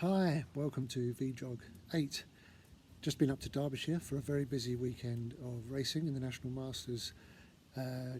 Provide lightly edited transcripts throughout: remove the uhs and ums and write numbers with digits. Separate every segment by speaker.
Speaker 1: Hi, welcome to Vjog 8. Just been up to Derbyshire for a very busy weekend of racing in the National Masters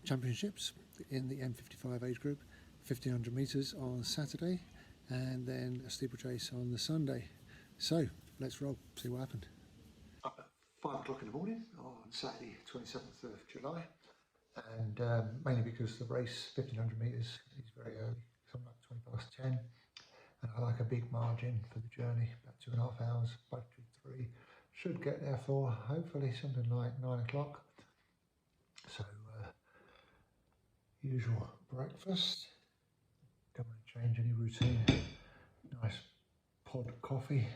Speaker 1: Championships in the M55 age group, 1500 metres on Saturday and then a steeplechase on the Sunday. So let's roll, see what happened. Up at 5 o'clock in the morning on Saturday 27th of July, and mainly because the race 1500 metres is very early, something like 20 past 10. And I like a big margin for the journey, about 2.5 hours, 5 to 3. Should get there for hopefully something like 9 o'clock. So, usual breakfast. Don't want to change any routine. Nice pod coffee.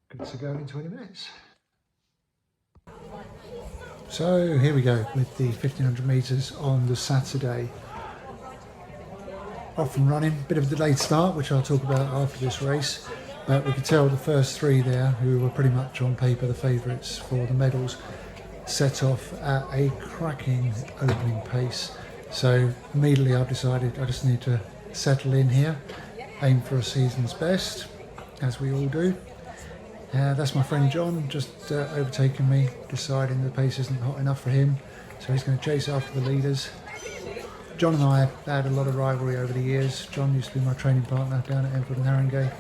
Speaker 1: Good to go in 20 minutes. So here we go with the 1500 metres on the Saturday. Off and running, bit of a delayed start, which I'll talk about after this race, but we could tell the first three there, who were pretty much on paper the favourites for the medals, set off at a cracking opening pace. So immediately I've decided I just need to settle in here, aim for a season's best, as we all do. That's my friend John just overtaking me, deciding the pace isn't hot enough for him, so he's going to chase after the leaders. John and I have had a lot of rivalry over the years. John used to be my training partner down at Enfield and Haringey,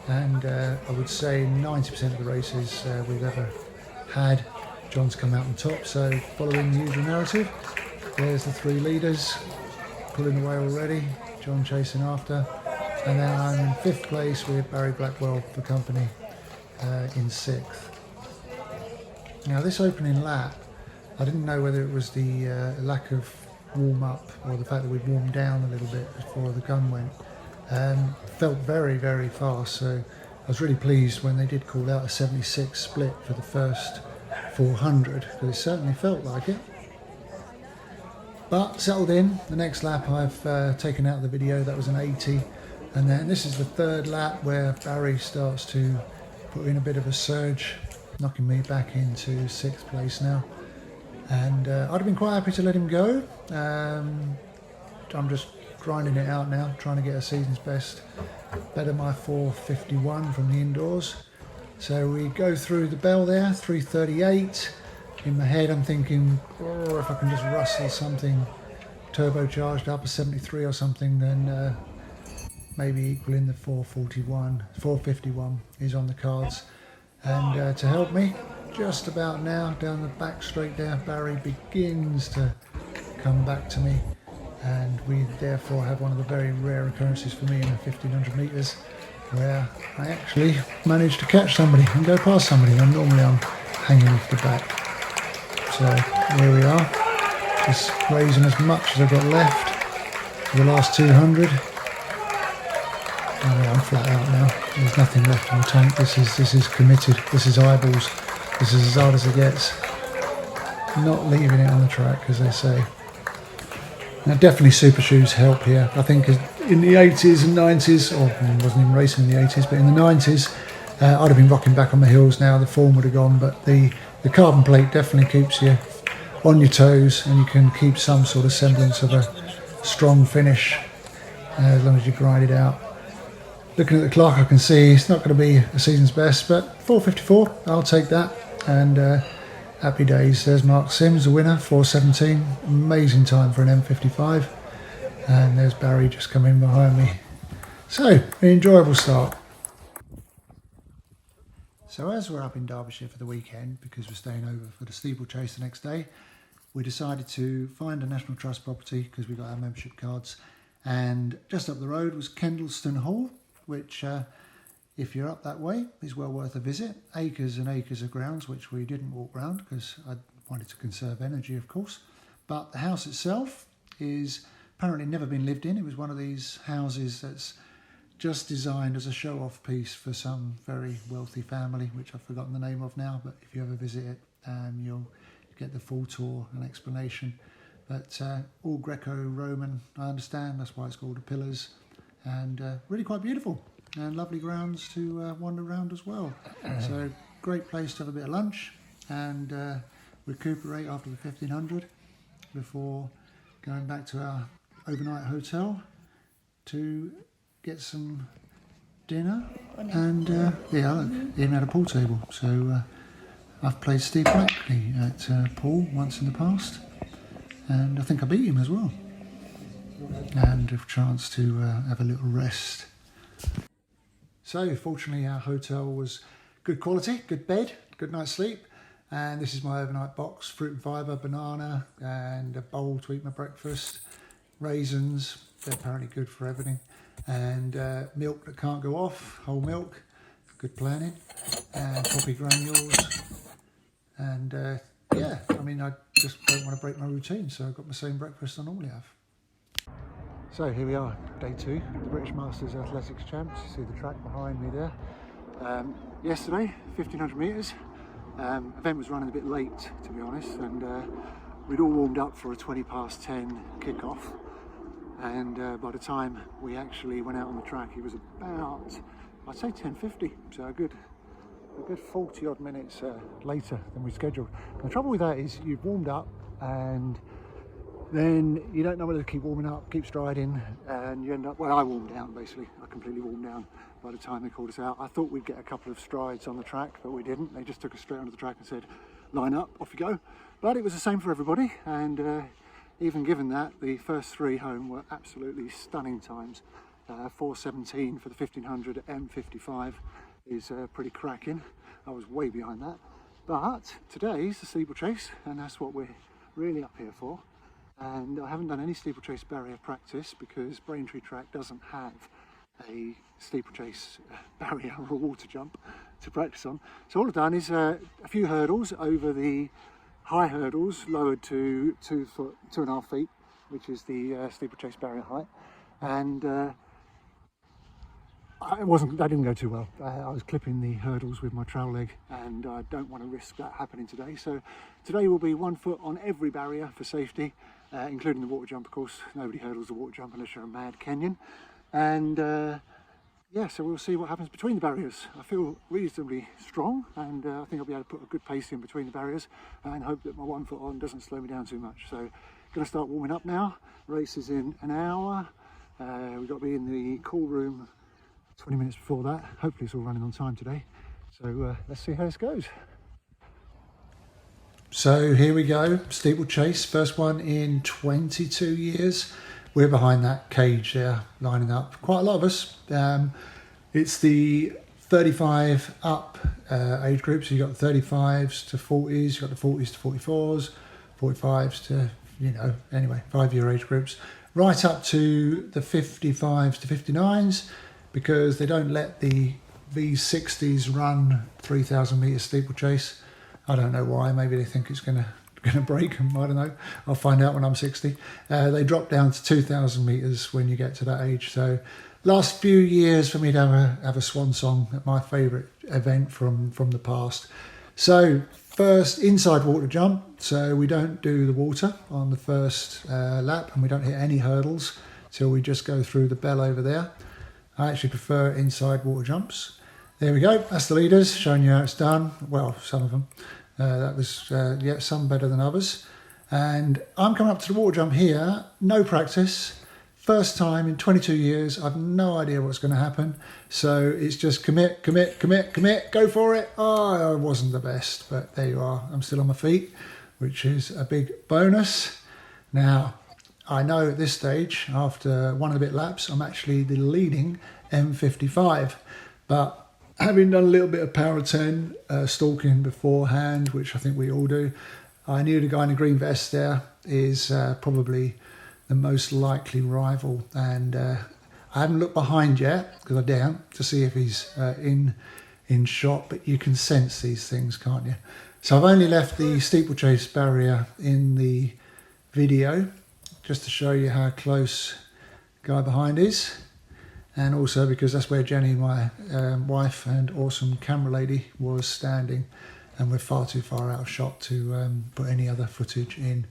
Speaker 1: and I would say 90% of the races we've ever had, John's come out on top. So following the usual narrative, there's the three leaders pulling away already, John chasing after, and then I'm in 5th place with Barry Blackwell for company in 6th. Now this opening lap, I didn't know whether it was the lack of warm up or the fact that we'd warmed down a little bit before the gun went. Felt very fast, so I was really pleased when they did call out a 76 split for the first 400, because it certainly felt like it. But settled in. The next lap I've taken out of the video, that was an 80, and then this is the 3rd lap where Barry starts to put in a bit of a surge, knocking me back into 6th place now. And I'd have been quite happy to let him go. I'm just grinding it out now, trying to get a season's best, better my 4:51 from the indoors. So we go through the bell there, 3:38. In my head I'm thinking, oh, if I can just rustle something turbocharged up a 73 or something, then maybe equaling the 4:51 is on the cards. And to help me, just about now, down the back straight there, Barry begins to come back to me, and we therefore have one of the very rare occurrences for me in the 1500 metres where I actually managed to catch somebody and go past somebody, and normally I'm hanging off the back. So here we are, just grazing as much as I've got left for the last 200. I'm flat out now, there's nothing left in the tank. This is committed, this is eyeballs. This is as hard as it gets. Not leaving it on the track, as they say. Now definitely super shoes help here. I think in the 80s and 90s, or I wasn't even racing in the 80s, but in the 90s, I'd have been rocking back on the hills now, the form would have gone, but the carbon plate definitely keeps you on your toes, and you can keep some sort of semblance of a strong finish as long as you grind it out. Looking at the clock, I can see it's not going to be a season's best, but 4:54, I'll take that. And happy days. There's Mark Sims, the winner, 4:17. Amazing time for an M55. And there's Barry just coming behind me. So, an enjoyable start. So as we're up in Derbyshire for the weekend, because we're staying over for the steeplechase the next day, we decided to find a National Trust property because we got our membership cards. And just up the road was Kendleston Hall, which if you're up that way, is well worth a visit. Acres and acres of grounds, which we didn't walk round because I wanted to conserve energy, of course. But the house itself is apparently never been lived in. It was one of these houses that's just designed as a show-off piece for some very wealthy family, which I've forgotten the name of now, but if you ever visit it, you'll get the full tour and explanation. But all Greco-Roman, I understand, that's why it's called the Pillars, and really quite beautiful. And lovely grounds to wander around as well. So great place to have a bit of lunch and recuperate after the 1500 before going back to our overnight hotel to get some dinner, and yeah, look, even had a pool table. So I've played Steeplechase at pool once in the past, and I think I beat him as well. And a chance to have a little rest. So fortunately our hotel was good quality, good bed, good night's sleep. And this is my overnight box: fruit and fibre, banana, and a bowl to eat my breakfast, raisins, they're apparently good for everything, and milk that can't go off, whole milk, good planning, and coffee granules. And yeah, I mean, I just don't want to break my routine, so I've got the same breakfast I normally have. So here we are, day 2, the British Masters Athletics Champs. You see the track behind me there. Yesterday, 1500 metres. Event was running a bit late, to be honest, and we'd all warmed up for a 10:20 kickoff. And by the time we actually went out on the track, it was about, I'd say 10:50, so a good 40 odd minutes later than we scheduled. And the trouble with that is you've warmed up and then you don't know whether to keep warming up, keep striding, and you end up, well, I warmed down basically. I completely warmed down by the time they called us out. I thought we'd get a couple of strides on the track, but we didn't. They just took us straight onto the track and said, line up, off you go. But it was the same for everybody, and even given that, the first 3 home were absolutely stunning times. 4:17 for the 1500 M55 is pretty cracking. I was way behind that. But today's the Steeplechase, and that's what we're really up here for. And I haven't done any Steeplechase barrier practice because Braintree track doesn't have a Steeplechase barrier or a water jump to practice on. So all I've done is a few hurdles over the high hurdles, lowered to 2.5 feet, which is the Steeplechase barrier height. And that didn't go too well. I was clipping the hurdles with my trail leg, and I don't want to risk that happening today. So today will be 1 foot on every barrier for safety, including the water jump, of course. Nobody hurdles the water jump unless you're a mad Kenyan. And yeah, so we'll see what happens between the barriers. I feel reasonably strong, and I think I'll be able to put a good pace in between the barriers and hope that my 1 foot on doesn't slow me down too much. So going to start warming up now. Race is in an hour. We've got to be in the call room 20 minutes before that. Hopefully it's all running on time today. So let's see how this goes. So here we go, Steeplechase, first one in 22 years. We're behind that cage there, lining up. Quite a lot of us. It's the 35 up age group. So you've got the 35s to 40s, you've got the 40s to 44s, 45s to, you know, anyway, 5-year age groups. Right up to the 55s to 59s, because they don't let the V60s run 3,000 metre steeplechase. I don't know why. Maybe they think it's going to break them. I don't know. I'll find out when I'm 60. They drop down to 2,000 metres when you get to that age. So last few years for me to have a swan song at my favourite event from the past. So first, inside water jump. So we don't do the water on the first lap, and we don't hit any hurdles till we just go through the bell over there. I actually prefer inside water jumps. There we go, that's the leaders, showing you how it's done. Well, some of them. That was, yeah, some better than others. And I'm coming up to the water jump here, no practice. First time in 22 years, I've no idea what's going to happen. So it's just commit, go for it. Oh, I wasn't the best, but there you are. I'm still on my feet, which is a big bonus. Now, I know at this stage, after 1 and a bit laps, I'm actually the leading M55. But having done a little bit of power 10 stalking beforehand, which I think we all do, I knew the guy in the green vest there is probably the most likely rival. And I haven't looked behind yet, because I daren't, to see if he's in shot. But you can sense these things, can't you? So I've only left the steeplechase barrier in the video, just to show you how close the guy behind is. And also because that's where Jenny, my wife and awesome camera lady, was standing, and we're far too far out of shot to put any other footage in.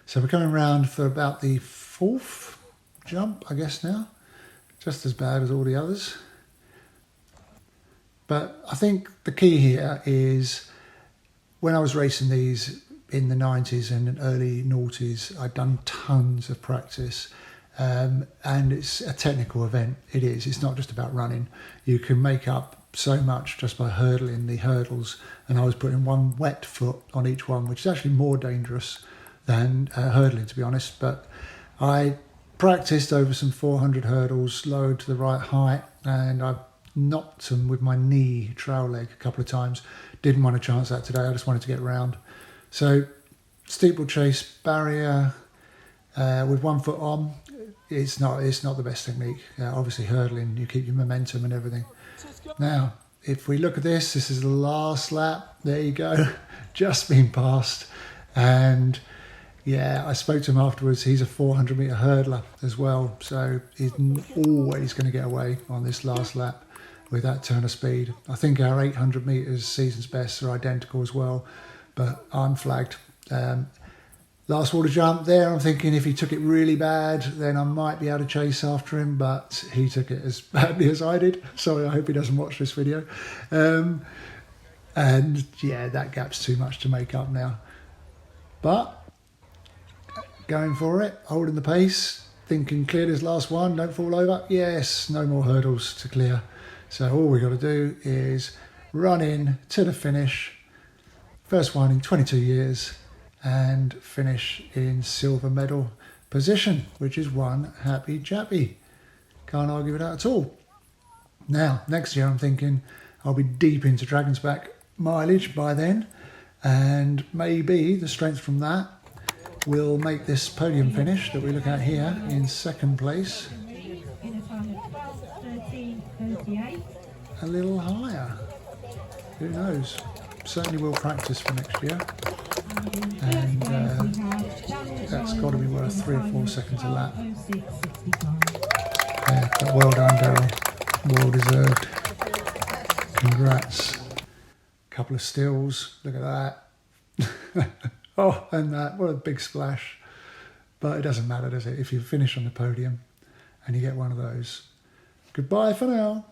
Speaker 1: So we're coming around for about the 4th jump, I guess now. Just as bad as all the others. But I think the key here is, when I was racing these in the 90s and early noughties, I'd done tons of practice. And it's a technical event. It is. It's not just about running. You can make up so much just by hurdling the hurdles. And I was putting one wet foot on each one, which is actually more dangerous than hurdling, to be honest. But I practiced over some 400 hurdles, lowered to the right height, and I knocked them with my knee trail leg a couple of times. Didn't want to chance that today. I just wanted to get round. So steeplechase barrier with 1 foot on. It's not the best technique. Obviously hurdling, you keep your momentum and everything. Now, if we look at this, this is the last lap. There you go, just been passed. And yeah, I spoke to him afterwards. He's a 400 metre hurdler as well, so he's always going to get away on this last lap with that turn of speed. I think our 800 metres season's best are identical as well, but I'm flagged. Last water jump there, I'm thinking if he took it really bad, then I might be able to chase after him, but he took it as badly as I did. Sorry, I hope he doesn't watch this video. And yeah, that gap's too much to make up now. But going for it, holding the pace, thinking clear this last one, don't fall over. Yes, no more hurdles to clear. So all we got to do is run in to the finish. First one in 22 years. And finish in silver medal position, which is one happy chappy. Can't argue with that at all. Now, next year I'm thinking I'll be deep into Dragon's Back mileage by then, and maybe the strength from that will make this podium finish that we look at here in second place a little higher. Who knows? Certainly will practice for next year. And that's got to be worth 3 or 4 seconds a lap. Yeah, but well done, Daryl. Well deserved. Congrats. Couple of stills. Look at that. Oh, and that. What a big splash. But it doesn't matter, does it? If you finish on the podium and you get one of those. Goodbye for now.